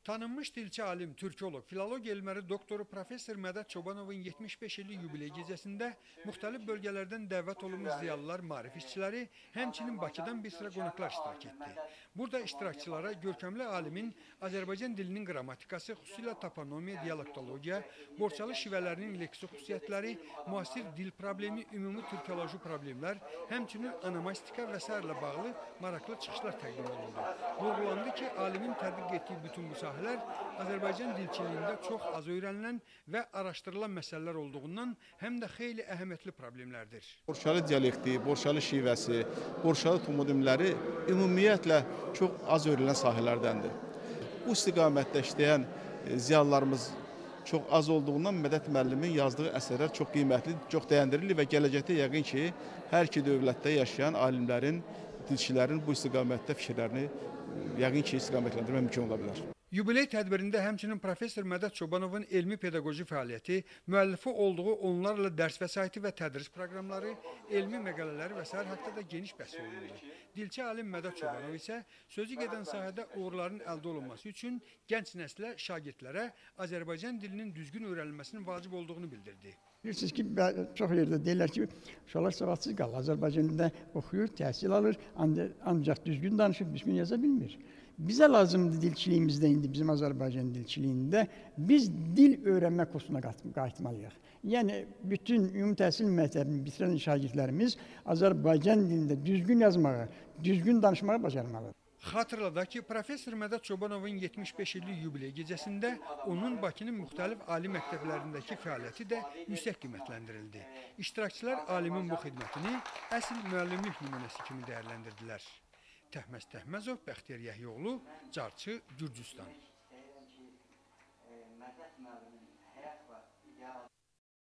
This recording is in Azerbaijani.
Tanınmış dilçi alim, türkoloq, filologiya elmləri doktoru Profesor Mədəd Çobanovun 75 illik yubiley gecəsində müxtəlif bölgələrdən dəvət olunmuş ziyalılar, maarif işçiləri, həmçinin Bakıdan bir sıra qonaqlar iştirak etdi. Burada iştirakçılara görkəmli alimin Azərbaycan dilinin qrammatikası, xüsusilə toponomiya, dialektologiya, borçalı şivələrinin leksi xüsusiyyətləri, müasir dil problemi, ümumi türkoloji problemlər, həmçinin onomastika və s. ilə bağlı maraqlı çıxışlar təqdim olundu. Vurğulandı ki, alimin tədqiq etdiyi bütün bu sahələr Azərbaycan dilçiliyində çox az öyrənilən və araşdırılan məsələlər olduğundan həm də xeyli əhəmiyyətli problemlərdir. Borçalı dialekti, borçalı şivəsi, borçalı toponimləri ümumiyyətlə çox az öyrənilən sahələrdəndir. Bu istiqamətdə işləyən ziyalılarımız çox az olduğundan Mədəd müəllimin yazdığı əsərlər çox qiymətli, çox dəyəndirilir və gələcəkdə yəqin ki, hər iki dövlətdə yaşayan alimlərin, dilçilərin bu istiqamətdə fikirlərini yəqin ki, istiqamətləndirmək mümkün ola bilər. Yubiley tədbirində həmçinin Profesor Mədəd Çobanovun elmi pedaqoji fəaliyyəti, müəllifi olduğu onlarla dərs vəsaiti və tədris proqramları, elmi məqalələri və s. haqqında da geniş bəhs olundu. Dilçi alim Mədəd Çobanov isə sözü gedən sahədə uğurların əldə olunması üçün gənc nəslə, şagirdlərə Azərbaycan dilinin düzgün öyrənilməsinin vacib olduğunu bildirdi. Bilirsiniz ki, çox yerdə deyirlər ki, uşaqlar savadsız qalır. Azərbaycan dilində oxuyur, təhsil alır, ancaq düzgün danışır, düzgün yaza bilmir. Bizə lazımdır dilçiliyimizdə, indi bizim Azərbaycan dilçiliyində biz dil öyrənmə kursuna qayıtmalıyıq. Yəni, bütün ümumi təhsil məktəbini bitirən şagirdlərimiz Azərbaycan dilində düzgün yazmağı, düzgün danışmağı bacarmalıdır. Xatırladaq ki, Profesor Mədəd Çobanovun 75 illik yubiley gecəsində onun Bakının müxtəlif ali məktəblərindəki fəaliyyəti də yüksək qiymətləndirildi. İştirakçılar alimin bu xidmətini əsl müəllimlik nümunəsi kimi dəyərləndirdilər. Təhməz Təhməzov, Bəxtiyar Yəhyoğlu, Carçı, Gürcüstan.